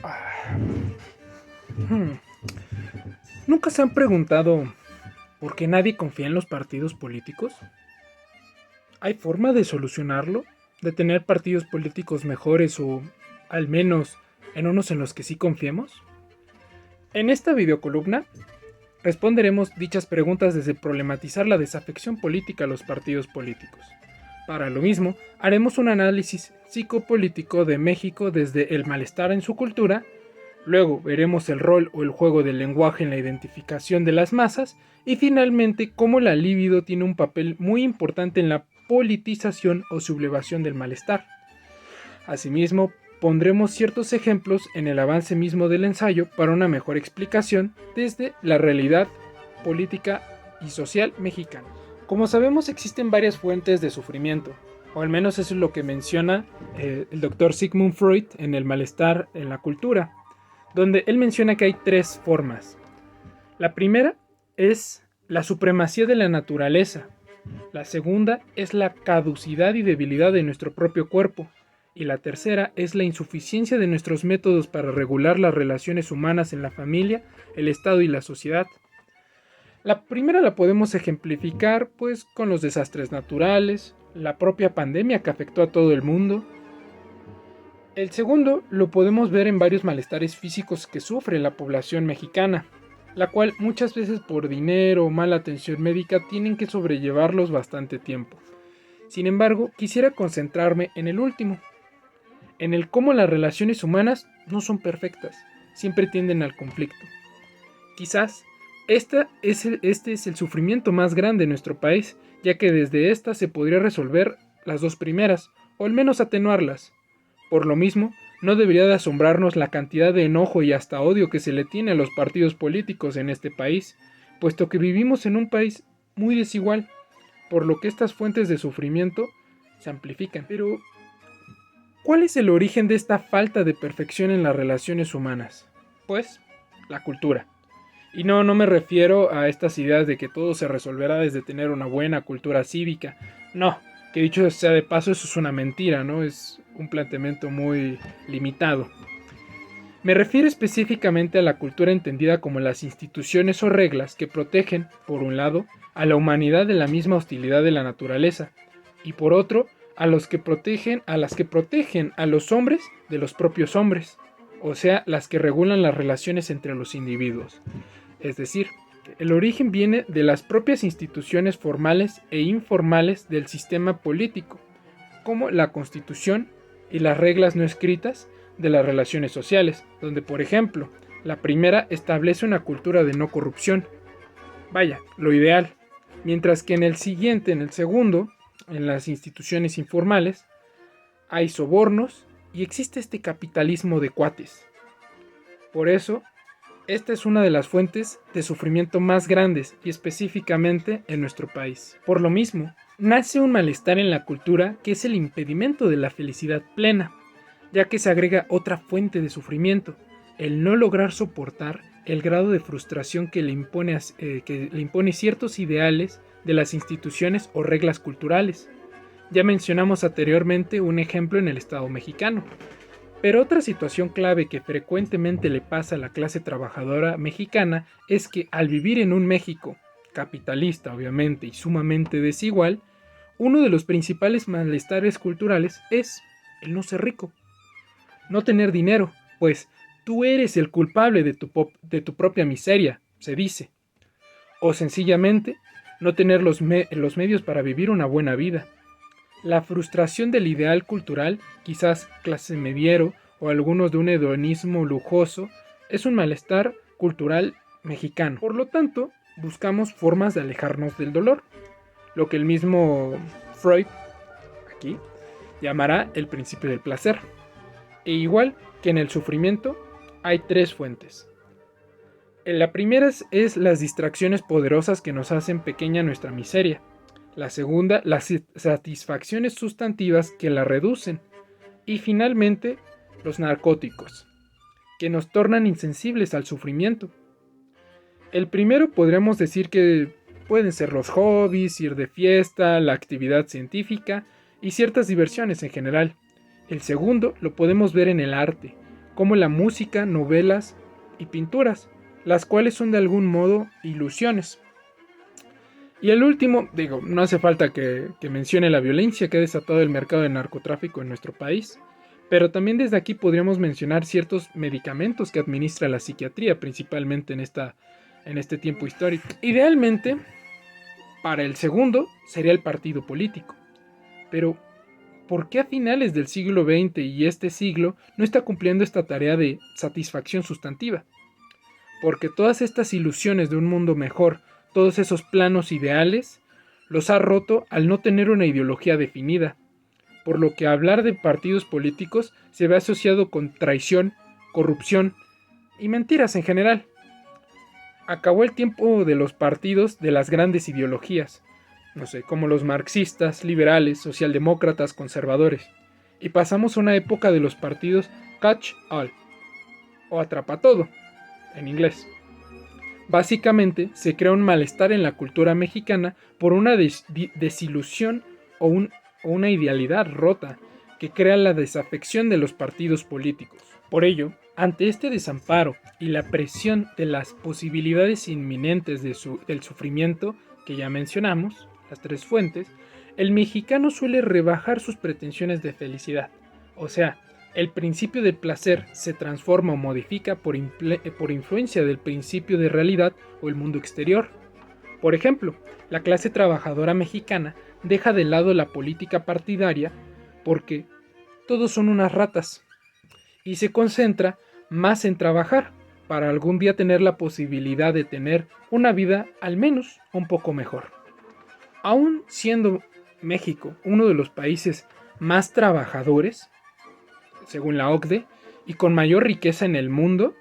Ah, hmm. ¿Nunca se han preguntado por qué nadie confía en los partidos políticos? ¿Hay forma de solucionarlo? ¿De tener partidos políticos mejores o, al menos, en unos en los que sí confiemos? En esta videocolumna responderemos dichas preguntas desde problematizar la desafección política a los partidos políticos. Para lo mismo, haremos un análisis psicopolítico de México desde el malestar en su cultura. Luego veremos el rol o el juego del lenguaje en la identificación de las masas y finalmente cómo la libido tiene un papel muy importante en la politización o sublevación del malestar. Asimismo, pondremos ciertos ejemplos en el avance mismo del ensayo para una mejor explicación desde la realidad política y social mexicana. Como sabemos, existen varias fuentes de sufrimiento, o al menos eso es lo que menciona el doctor Sigmund Freud en El malestar en la cultura, donde él menciona que hay tres formas. La primera es la supremacía de la naturaleza. La segunda es la caducidad y debilidad de nuestro propio cuerpo. Y la tercera es la insuficiencia de nuestros métodos para regular las relaciones humanas en la familia, el Estado y la sociedad. La primera la podemos ejemplificar pues con los desastres naturales, la propia pandemia que afectó a todo el mundo. El segundo lo podemos ver en varios malestares físicos que sufre la población mexicana, la cual muchas veces por dinero o mala atención médica tienen que sobrellevarlos bastante tiempo. Sin embargo, quisiera concentrarme en el último, en el cómo las relaciones humanas no son perfectas, siempre tienden al conflicto. Quizás este es el sufrimiento más grande en nuestro país, ya que desde esta se podría resolver las dos primeras, o al menos atenuarlas. Por lo mismo, no debería de asombrarnos la cantidad de enojo y hasta odio que se le tiene a los partidos políticos en este país, puesto que vivimos en un país muy desigual, por lo que estas fuentes de sufrimiento se amplifican. Pero, ¿cuál es el origen de esta falta de perfección en las relaciones humanas? Pues, la cultura. Y no me refiero a estas ideas de que todo se resolverá desde tener una buena cultura cívica. No, que dicho sea de paso, eso es una mentira, ¿no? Es un planteamiento muy limitado. Me refiero específicamente a la cultura entendida como las instituciones o reglas que protegen, por un lado, a la humanidad de la misma hostilidad de la naturaleza, y por otro, a las que protegen a los hombres de los propios hombres, o sea, las que regulan las relaciones entre los individuos. Es decir, el origen viene de las propias instituciones formales e informales del sistema político, como la Constitución y las reglas no escritas de las relaciones sociales, donde por ejemplo, la primera establece una cultura de no corrupción, vaya, lo ideal, mientras que en el segundo, en las instituciones informales, hay sobornos y existe este capitalismo de cuates. Por eso, esta es una de las fuentes de sufrimiento más grandes y específicamente en nuestro país. Por lo mismo, nace un malestar en la cultura que es el impedimento de la felicidad plena, ya que se agrega otra fuente de sufrimiento, el no lograr soportar el grado de frustración que le impone ciertos ideales de las instituciones o reglas culturales. Ya mencionamos anteriormente un ejemplo en el Estado mexicano, pero otra situación clave que frecuentemente le pasa a la clase trabajadora mexicana es que al vivir en un México capitalista obviamente y sumamente desigual, uno de los principales malestares culturales es el no ser rico, no tener dinero, pues tú eres el culpable de tu propia miseria, se dice, o sencillamente no tener los medios para vivir una buena vida. La frustración del ideal cultural, quizás clase mediero o algunos de un hedonismo lujoso, es un malestar cultural mexicano. Por lo tanto, buscamos formas de alejarnos del dolor, lo que el mismo Freud aquí llamará el principio del placer. E igual que en el sufrimiento, hay tres fuentes. La primera es las distracciones poderosas que nos hacen pequeña nuestra miseria. La segunda, las satisfacciones sustantivas que la reducen. Y finalmente, los narcóticos, que nos tornan insensibles al sufrimiento. El primero podríamos decir que pueden ser los hobbies, ir de fiesta, la actividad científica y ciertas diversiones en general. El segundo lo podemos ver en el arte, como la música, novelas y pinturas, las cuales son de algún modo ilusiones. Y el último, no hace falta que mencione la violencia que ha desatado el mercado de narcotráfico en nuestro país, pero también desde aquí podríamos mencionar ciertos medicamentos que administra la psiquiatría, principalmente en este tiempo histórico. Idealmente, para el segundo sería el partido político, pero ¿por qué a finales del siglo XX y este siglo no está cumpliendo esta tarea de satisfacción sustantiva? Porque todas estas ilusiones de un mundo mejor, todos esos planos ideales, los ha roto al no tener una ideología definida, por lo que hablar de partidos políticos se ve asociado con traición, corrupción y mentiras en general. Acabó el tiempo de los partidos de las grandes ideologías, como los marxistas, liberales, socialdemócratas, conservadores, y pasamos a una época de los partidos catch all, o atrapa todo, en inglés. Básicamente se crea un malestar en la cultura mexicana por una desilusión o una idealidad rota que crea la desafección de los partidos políticos. Por ello, ante este desamparo y la presión de las posibilidades inminentes del sufrimiento que ya mencionamos, las tres fuentes, el mexicano suele rebajar sus pretensiones de felicidad. O sea, el principio del placer se transforma o modifica por influencia del principio de realidad o el mundo exterior. Por ejemplo, la clase trabajadora mexicana deja de lado la política partidaria porque todos son unas ratas y se concentra más en trabajar para algún día tener la posibilidad de tener una vida al menos un poco mejor. Aún siendo México uno de los países más trabajadores, según la OCDE, y con mayor riqueza en el mundo,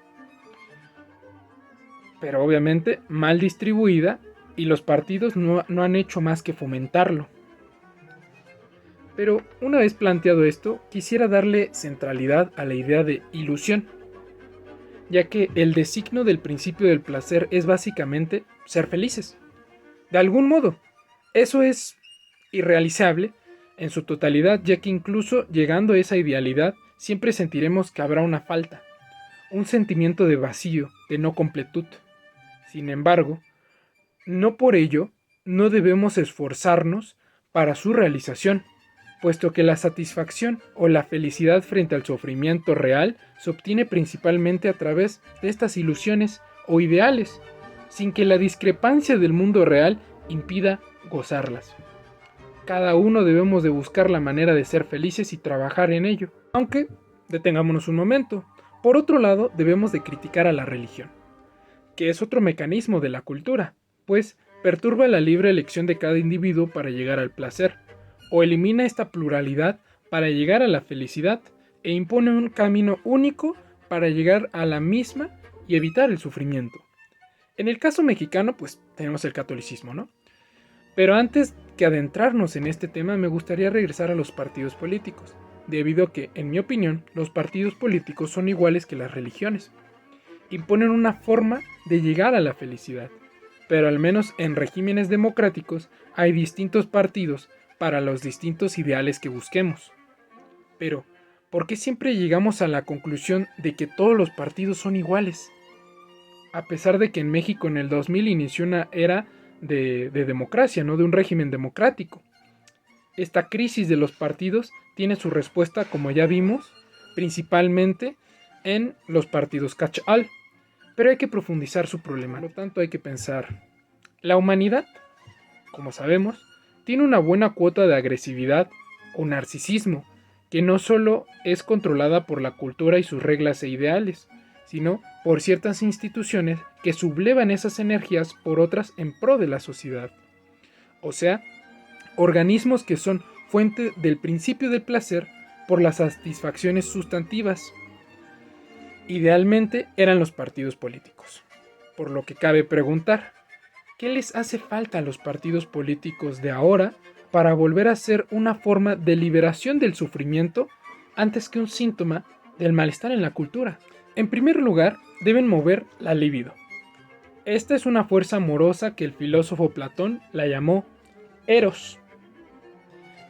pero obviamente mal distribuida, y los partidos no han hecho más que fomentarlo. Pero una vez planteado esto, quisiera darle centralidad a la idea de ilusión, ya que el designio del principio del placer es básicamente ser felices. De algún modo, eso es irrealizable en su totalidad, ya que incluso llegando a esa idealidad, siempre sentiremos que habrá una falta, un sentimiento de vacío, de no completud. Sin embargo, no por ello no debemos esforzarnos para su realización, puesto que la satisfacción o la felicidad frente al sufrimiento real se obtiene principalmente a través de estas ilusiones o ideales, sin que la discrepancia del mundo real impida gozarlas. Cada uno debemos de buscar la manera de ser felices y trabajar en ello. Aunque, detengámonos un momento, por otro lado debemos de criticar a la religión, que es otro mecanismo de la cultura, pues perturba la libre elección de cada individuo para llegar al placer, o elimina esta pluralidad para llegar a la felicidad, e impone un camino único para llegar a la misma y evitar el sufrimiento. En el caso mexicano, pues tenemos el catolicismo, ¿no? Pero antes que adentrarnos en este tema, me gustaría regresar a los partidos políticos, debido a que, en mi opinión, los partidos políticos son iguales que las religiones. Imponen una forma de llegar a la felicidad, pero al menos en regímenes democráticos hay distintos partidos para los distintos ideales que busquemos. Pero, ¿por qué siempre llegamos a la conclusión de que todos los partidos son iguales? A pesar de que en México en el 2000 inició una era de democracia, ¿no? De un régimen democrático. Esta crisis de los partidos tiene su respuesta, como ya vimos, principalmente en los partidos catch-all, pero hay que profundizar su problema. Por lo tanto, hay que pensar, la humanidad, como sabemos, tiene una buena cuota de agresividad o narcisismo, que no solo es controlada por la cultura y sus reglas e ideales, sino por ciertas instituciones que sublevan esas energías por otras en pro de la sociedad. O sea, organismos que son fuente del principio del placer por las satisfacciones sustantivas. Idealmente eran los partidos políticos. Por lo que cabe preguntar, ¿qué les hace falta a los partidos políticos de ahora para volver a ser una forma de liberación del sufrimiento antes que un síntoma del malestar en la cultura? En primer lugar, deben mover la libido. Esta es una fuerza amorosa que el filósofo Platón la llamó Eros.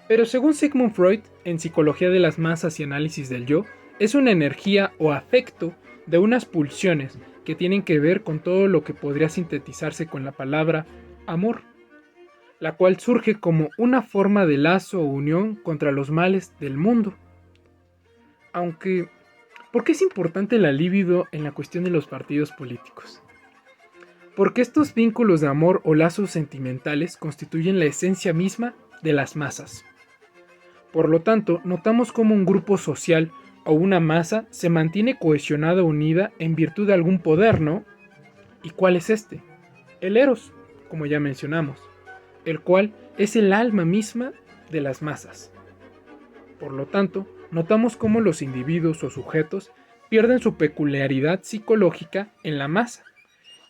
Pero según Sigmund Freud, en Psicología de las Masas y Análisis del Yo, es una energía o afecto de unas pulsiones que tienen que ver con todo lo que podría sintetizarse con la palabra amor, la cual surge como una forma de lazo o unión contra los males del mundo. Aunque, ¿por qué es importante la libido en la cuestión de los partidos políticos? Porque estos vínculos de amor o lazos sentimentales constituyen la esencia misma de las masas. Por lo tanto, notamos cómo un grupo social o una masa se mantiene cohesionada o unida en virtud de algún poder, ¿no? ¿Y cuál es este? El eros, como ya mencionamos, el cual es el alma misma de las masas. Por lo tanto, notamos cómo los individuos o sujetos pierden su peculiaridad psicológica en la masa,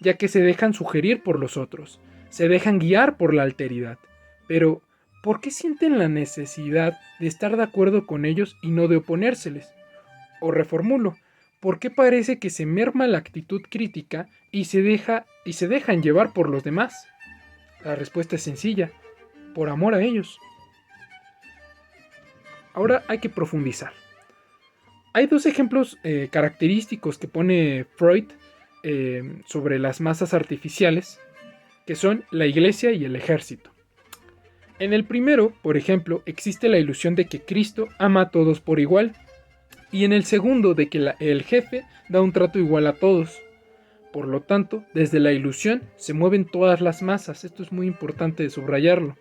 ya que se dejan sugerir por los otros, se dejan guiar por la alteridad. Pero, ¿por qué sienten la necesidad de estar de acuerdo con ellos y no de oponérseles? O reformulo, ¿por qué parece que se merma la actitud crítica y se dejan llevar por los demás? La respuesta es sencilla, por amor a ellos. Ahora hay que profundizar. Hay dos ejemplos característicos que pone Freud sobre las masas artificiales, que son la iglesia y el ejército. En el primero, por ejemplo, existe la ilusión de que Cristo ama a todos por igual, y en el segundo de que el jefe da un trato igual a todos. Por lo tanto, desde la ilusión se mueven todas las masas, esto es muy importante subrayarlo.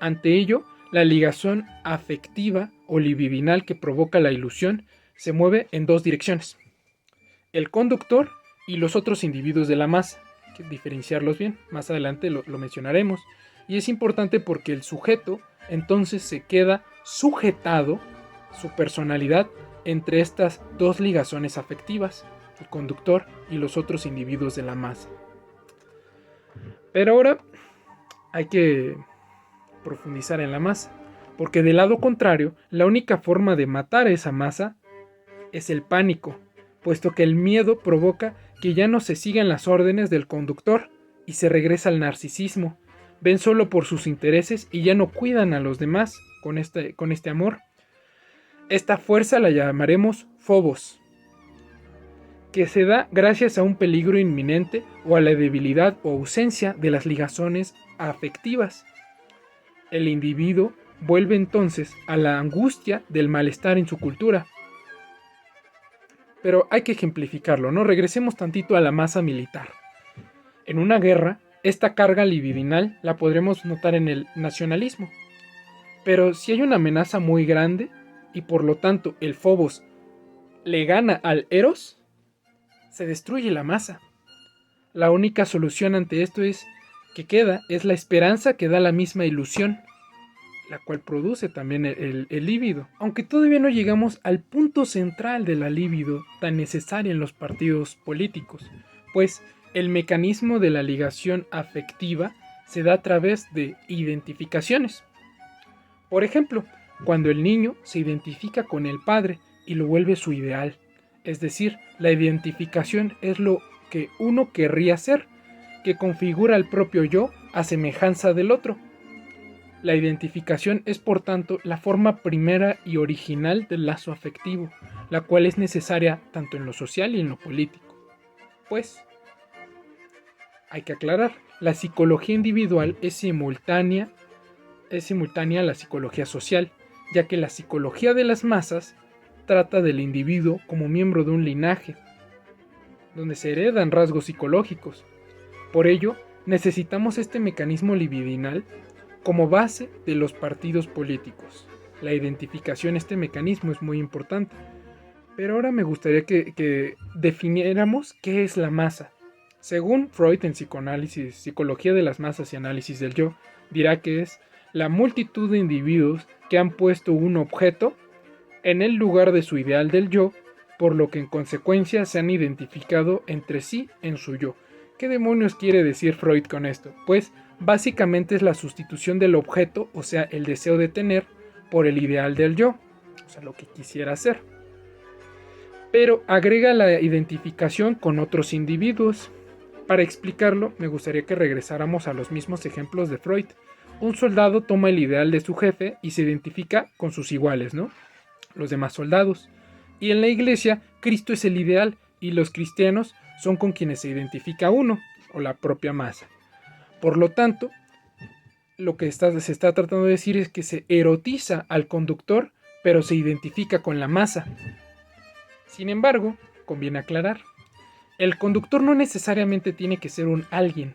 Ante ello, la ligación afectiva o libidinal que provoca la ilusión se mueve en dos direcciones: el conductor y los otros individuos de la masa. Hay que diferenciarlos bien, más adelante lo mencionaremos. Y es importante porque el sujeto entonces se queda sujetado, su personalidad, entre estas dos ligazones afectivas, el conductor y los otros individuos de la masa. Pero ahora hay que profundizar en la masa, porque del lado contrario, la única forma de matar a esa masa es el pánico, puesto que el miedo provoca que ya no se sigan las órdenes del conductor y se regresa al narcisismo. Ven solo por sus intereses y ya no cuidan a los demás con este amor. Esta fuerza la llamaremos Phobos, que se da gracias a un peligro inminente o a la debilidad o ausencia de las ligazones afectivas. El individuo vuelve entonces a la angustia del malestar en su cultura. Pero hay que ejemplificarlo, ¿no? Regresemos tantito a la masa militar. En una guerra, esta carga libidinal la podremos notar en el nacionalismo. Pero si hay una amenaza muy grande y por lo tanto el Phobos le gana al Eros, se destruye la masa. La única solución ante esto es la esperanza que da la misma ilusión, la cual produce también el líbido. Aunque todavía no llegamos al punto central de la líbido tan necesaria en los partidos políticos, pues el mecanismo de la ligación afectiva se da a través de identificaciones. Por ejemplo, cuando el niño se identifica con el padre y lo vuelve su ideal, es decir, la identificación es lo que uno querría ser, que configura el propio yo a semejanza del otro. La identificación es, por tanto, la forma primera y original del lazo afectivo, la cual es necesaria tanto en lo social y en lo político. Pues, hay que aclarar, la psicología individual es simultánea a la psicología social, ya que la psicología de las masas trata del individuo como miembro de un linaje, donde se heredan rasgos psicológicos. Por ello, necesitamos este mecanismo libidinal como base de los partidos políticos. La identificación, este mecanismo es muy importante. Pero ahora me gustaría que definiéramos qué es la masa. Según Freud en psicoanálisis, psicología de las masas y análisis del yo, dirá que es la multitud de individuos que han puesto un objeto en el lugar de su ideal del yo, por lo que en consecuencia se han identificado entre sí en su yo. ¿Qué demonios quiere decir Freud con esto? Pues básicamente es la sustitución del objeto, o sea, el deseo de tener, por el ideal del yo, o sea, lo que quisiera hacer. Pero agrega la identificación con otros individuos. Para explicarlo, me gustaría que regresáramos a los mismos ejemplos de Freud. Un soldado toma el ideal de su jefe y se identifica con sus iguales, ¿no? Los demás soldados. Y en la iglesia, Cristo es el ideal y los cristianos son con quienes se identifica uno, o la propia masa. Por lo tanto, lo que se está tratando de decir es que se erotiza al conductor, pero se identifica con la masa. Sin embargo, conviene aclarar, el conductor no necesariamente tiene que ser un alguien.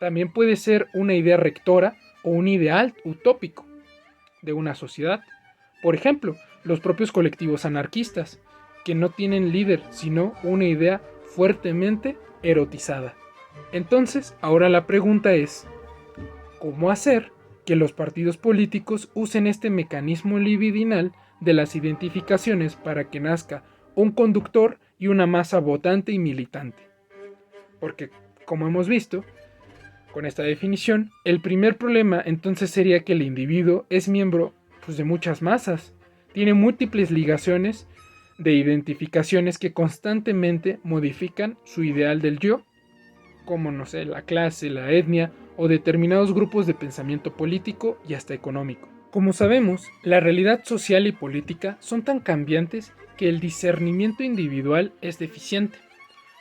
También puede ser una idea rectora o un ideal utópico de una sociedad. Por ejemplo, los propios colectivos anarquistas, que no tienen líder, sino una idea fuertemente erotizada. Entonces, ahora la pregunta es, ¿cómo hacer que los partidos políticos usen este mecanismo libidinal de las identificaciones para que nazca un conductor y una masa votante y militante? Porque, como hemos visto, con esta definición, el primer problema entonces sería que el individuo es miembro de muchas masas, tiene múltiples ligaciones de identificaciones que constantemente modifican su ideal del yo, como no sé, la clase, la etnia o determinados grupos de pensamiento político y hasta económico. Como sabemos, la realidad social y política son tan cambiantes que el discernimiento individual es deficiente.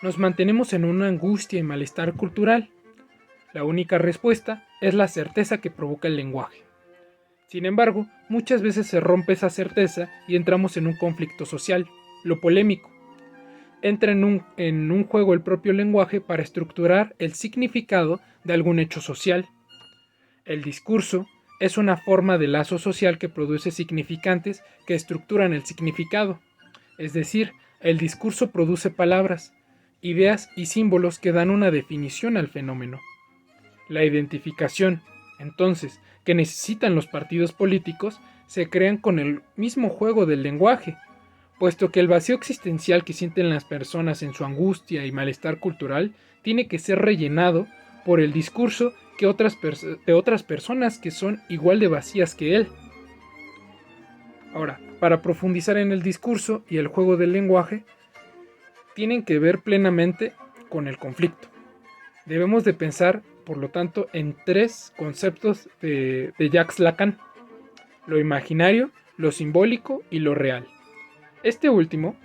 Nos mantenemos en una angustia y malestar cultural. La única respuesta es la certeza que provoca el lenguaje. Sin embargo, muchas veces se rompe esa certeza y entramos en un conflicto social, lo polémico. Entra en un juego el propio lenguaje para estructurar el significado de algún hecho social. El discurso es una forma de lazo social que produce significantes que estructuran el significado. Es decir, el discurso produce palabras, ideas y símbolos que dan una definición al fenómeno. La identificación, entonces, que necesitan los partidos políticos se crean con el mismo juego del lenguaje, puesto que el vacío existencial que sienten las personas en su angustia y malestar cultural tiene que ser rellenado por el discurso de otras personas que son igual de vacías que él. Ahora, para profundizar en el discurso y el juego del lenguaje, tienen que ver plenamente con el conflicto. Debemos de pensar, por lo tanto, en tres conceptos de Jacques Lacan: lo imaginario, lo simbólico y lo real. Este último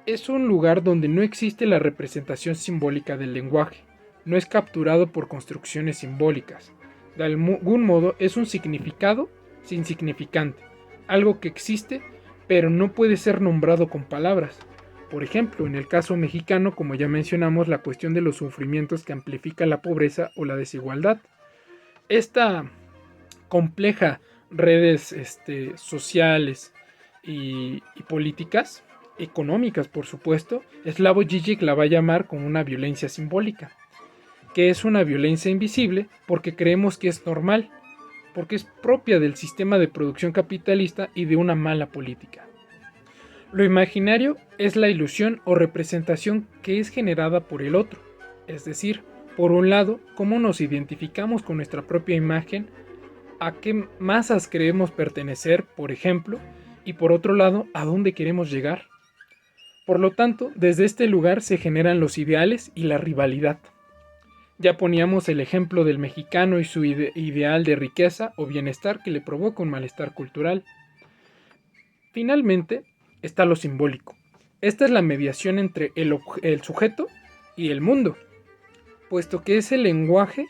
es un lugar donde no existe la representación simbólica del lenguaje, no es capturado por construcciones simbólicas. De algún modo es un significado sin significante, algo que existe pero no puede ser nombrado con palabras. Por ejemplo, en el caso mexicano, como ya mencionamos, la cuestión de los sufrimientos que amplifica la pobreza o la desigualdad. Esta compleja redes sociales y políticas, económicas por supuesto, Slavoj Žižek la va a llamar como una violencia simbólica, que es una violencia invisible porque creemos que es normal, porque es propia del sistema de producción capitalista y de una mala política. Lo imaginario es la ilusión o representación que es generada por el otro, es decir, por un lado, cómo nos identificamos con nuestra propia imagen, a qué masas creemos pertenecer, por ejemplo, y por otro lado, a dónde queremos llegar. Por lo tanto, desde este lugar se generan los ideales y la rivalidad. Ya poníamos el ejemplo del mexicano y su ideal de riqueza o bienestar que le provoca un malestar cultural. Finalmente, está lo simbólico. Esta es la mediación entre el sujeto y el mundo, puesto que es el lenguaje,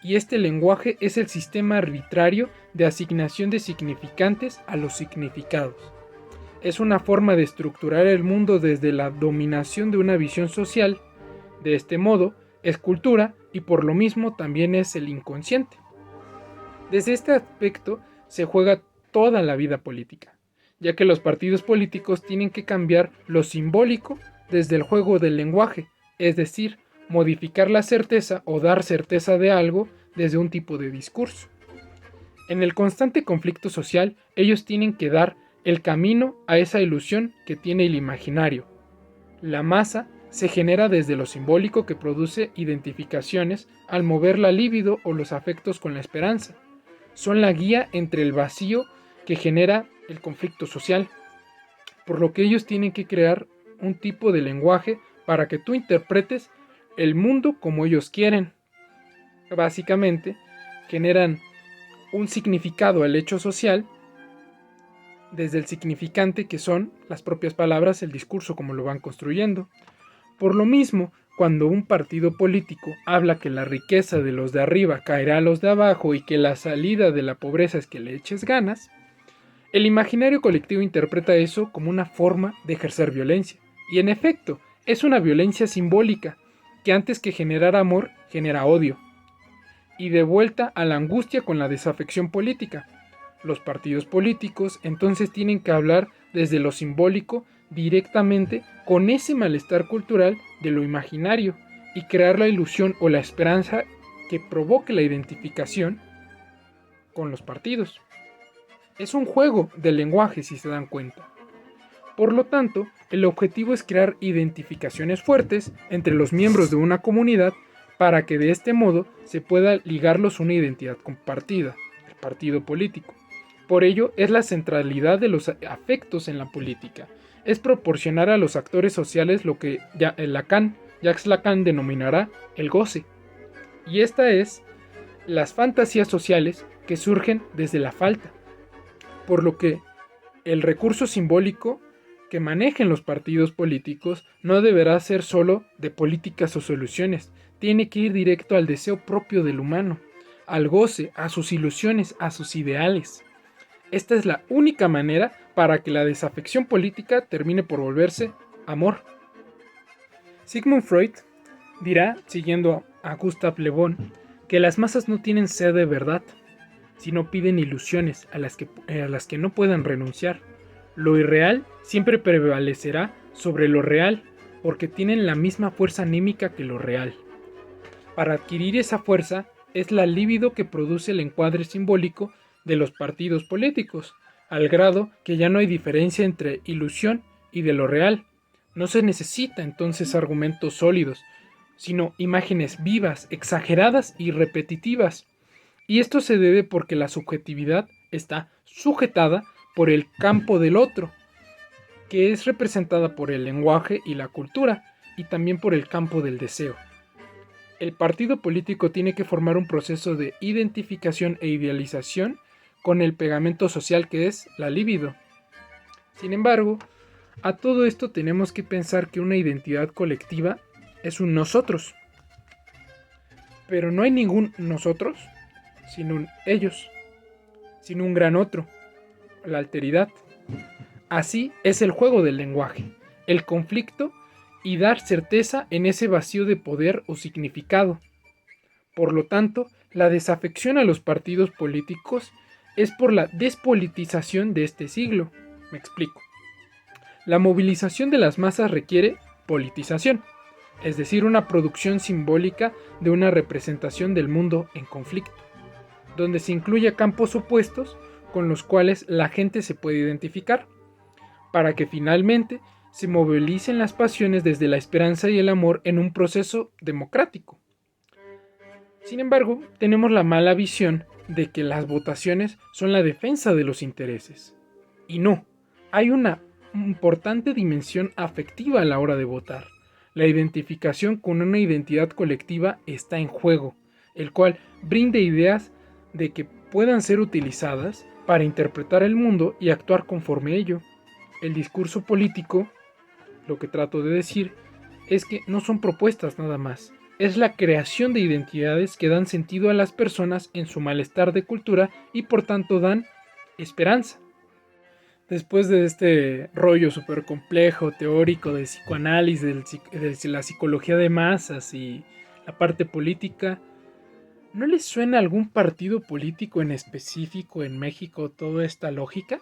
y este lenguaje es el sistema arbitrario de asignación de significantes a los significados. Es una forma de estructurar el mundo desde la dominación de una visión social. De este modo, es cultura y por lo mismo también es el inconsciente. Desde este aspecto se juega toda la vida política, ya que los partidos políticos tienen que cambiar lo simbólico desde el juego del lenguaje, es decir, modificar la certeza o dar certeza de algo desde un tipo de discurso. En el constante conflicto social, ellos tienen que dar el camino a esa ilusión que tiene el imaginario. La masa se genera desde lo simbólico que produce identificaciones al mover la libido o los afectos con la esperanza. Son la guía entre el vacío que genera el conflicto social, por lo que ellos tienen que crear un tipo de lenguaje para que tú interpretes el mundo como ellos quieren. Básicamente, generan un significado al hecho social desde el significante que son las propias palabras, el discurso, como lo van construyendo. Por lo mismo, cuando un partido político habla que la riqueza de los de arriba caerá a los de abajo y que la salida de la pobreza es que le eches ganas, el imaginario colectivo interpreta eso como una forma de ejercer violencia. Y en efecto, es una violencia simbólica que antes que generar amor, genera odio. Y de vuelta a la angustia con la desafección política. Los partidos políticos entonces tienen que hablar desde lo simbólico directamente con ese malestar cultural de lo imaginario y crear la ilusión o la esperanza que provoque la identificación con los partidos. Es un juego del lenguaje si se dan cuenta. Por lo tanto, el objetivo es crear identificaciones fuertes entre los miembros de una comunidad para que de este modo se pueda ligarlos una identidad compartida, el partido político. Por ello es la centralidad de los afectos en la política. Es proporcionar a los actores sociales lo que Jacques Lacan denominará el goce. Y esta es las fantasías sociales que surgen desde la falta. Por lo que el recurso simbólico que manejen los partidos políticos no deberá ser solo de políticas o soluciones, tiene que ir directo al deseo propio del humano, al goce, a sus ilusiones, a sus ideales. Esta es la única manera para que la desafección política termine por volverse amor. Sigmund Freud dirá, siguiendo a Gustave Le Bon, que las masas no tienen sed de verdad, sino piden ilusiones a las que no puedan renunciar. Lo irreal siempre prevalecerá sobre lo real, porque tienen la misma fuerza anímica que lo real. Para adquirir esa fuerza es la libido que produce el encuadre simbólico de los partidos políticos, al grado que ya no hay diferencia entre ilusión y de lo real. No se necesita entonces argumentos sólidos, sino imágenes vivas, exageradas y repetitivas. Y esto se debe porque la subjetividad está sujetada por el campo del otro, que es representada por el lenguaje y la cultura, y también por el campo del deseo. El partido político tiene que formar un proceso de identificación e idealización con el pegamento social que es la libido. Sin embargo, a todo esto tenemos que pensar que una identidad colectiva es un nosotros. Pero no hay ningún nosotros sin un ellos, sin un gran otro, la alteridad. Así es el juego del lenguaje, el conflicto y dar certeza en ese vacío de poder o significado. Por lo tanto, la desafección a los partidos políticos es por la despolitización de este siglo. Me explico. La movilización de las masas requiere politización, es decir, una producción simbólica de una representación del mundo en conflicto, donde se incluya campos opuestos con los cuales la gente se puede identificar, para que finalmente se movilicen las pasiones desde la esperanza y el amor en un proceso democrático. Sin embargo, tenemos la mala visión de que las votaciones son la defensa de los intereses. Y no, hay una importante dimensión afectiva a la hora de votar. La identificación con una identidad colectiva está en juego, el cual brinda ideas de que puedan ser utilizadas para interpretar el mundo y actuar conforme a ello. El discurso político, lo que trato de decir, es que no son propuestas nada más. Es la creación de identidades que dan sentido a las personas en su malestar de cultura y por tanto dan esperanza. Después de este rollo súper complejo, teórico, de psicoanálisis, de la psicología de masas y la parte política, ¿no les suena algún partido político en específico en México toda esta lógica?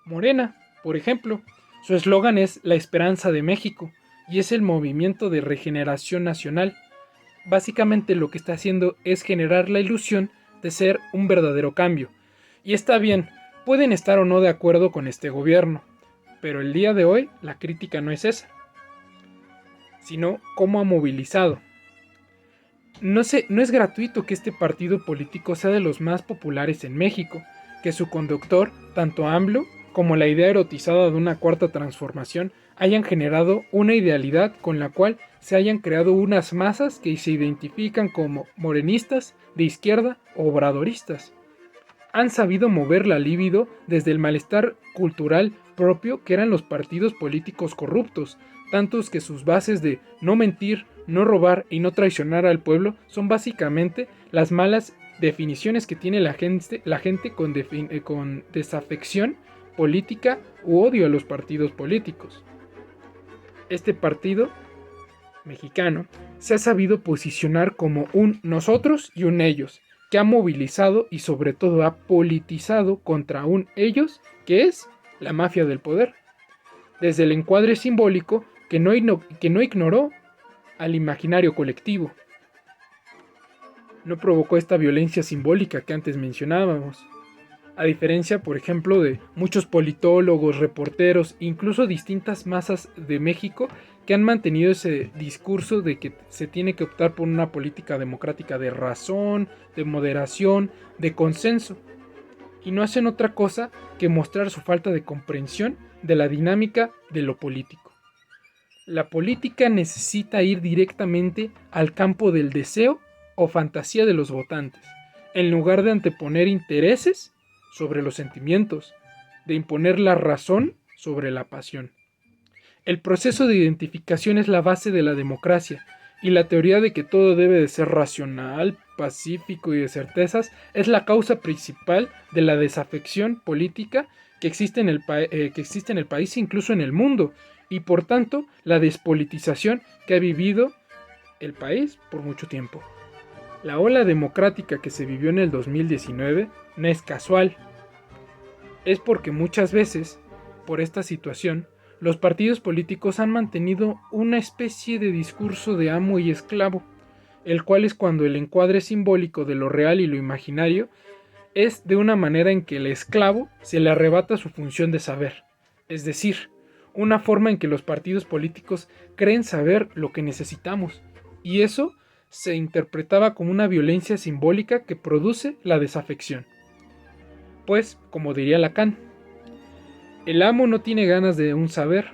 Morena, por ejemplo, su eslogan es La Esperanza de México y es el movimiento de regeneración nacional. Básicamente lo que está haciendo es generar la ilusión de ser un verdadero cambio. Y está bien, pueden estar o no de acuerdo con este gobierno, pero el día de hoy la crítica no es esa, sino cómo ha movilizado. No es gratuito que este partido político sea de los más populares en México, que su conductor, tanto AMLO como la idea erotizada de una cuarta transformación, hayan generado una idealidad con la cual se hayan creado unas masas que se identifican como morenistas, de izquierda o obradoristas. han sabido mover la libido desde el malestar cultural propio que eran los partidos políticos corruptos, tantos que sus bases de no mentir, no robar y no traicionar al pueblo son básicamente las malas definiciones que tiene la gente con desafección política u odio a los partidos políticos. Este partido mexicano se ha sabido posicionar como un nosotros y un ellos, que ha movilizado y sobre todo ha politizado contra un ellos que es la mafia del poder, desde el encuadre simbólico que no ignoró al imaginario colectivo. No provocó esta violencia simbólica que antes mencionábamos. A diferencia, por ejemplo, de muchos politólogos, reporteros, incluso distintas masas de México que han mantenido ese discurso de que se tiene que optar por una política democrática de razón, de moderación, de consenso. Y no hacen otra cosa que mostrar su falta de comprensión de la dinámica de lo político. La política necesita ir directamente al campo del deseo o fantasía de los votantes, en lugar de anteponer intereses sobre los sentimientos, de imponer la razón sobre la pasión. El proceso de identificación es la base de la democracia, y la teoría de que todo debe de ser racional, pacífico y de certezas es la causa principal de la desafección política que existe en el país e incluso en el mundo, y por tanto la despolitización que ha vivido el país por mucho tiempo. La ola democrática que se vivió en el 2019 no es casual. Es porque muchas veces, por esta situación, los partidos políticos han mantenido una especie de discurso de amo y esclavo, el cual es cuando el encuadre simbólico de lo real y lo imaginario es de una manera en que el esclavo se le arrebata su función de saber, es decir, una forma en que los partidos políticos creen saber lo que necesitamos, y eso se interpretaba como una violencia simbólica que produce la desafección. Pues, como diría Lacan, el amo no tiene ganas de un saber,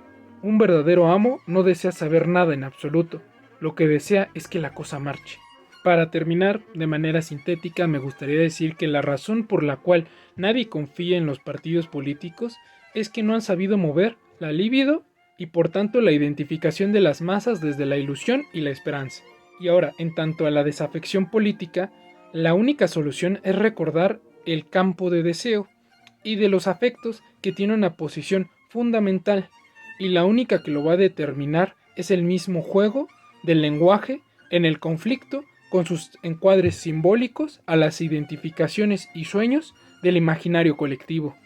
un verdadero amo no desea saber nada en absoluto, lo que desea es que la cosa marche. Para terminar, de manera sintética, me gustaría decir que la razón por la cual nadie confía en los partidos políticos es que no han sabido mover la libido y por tanto la identificación de las masas desde la ilusión y la esperanza. Y ahora, en tanto a la desafección política, la única solución es recordar el campo de deseo y de los afectos que tiene una posición fundamental, y la única que lo va a determinar es el mismo juego del lenguaje en el conflicto con sus encuadres simbólicos a las identificaciones y sueños del imaginario colectivo.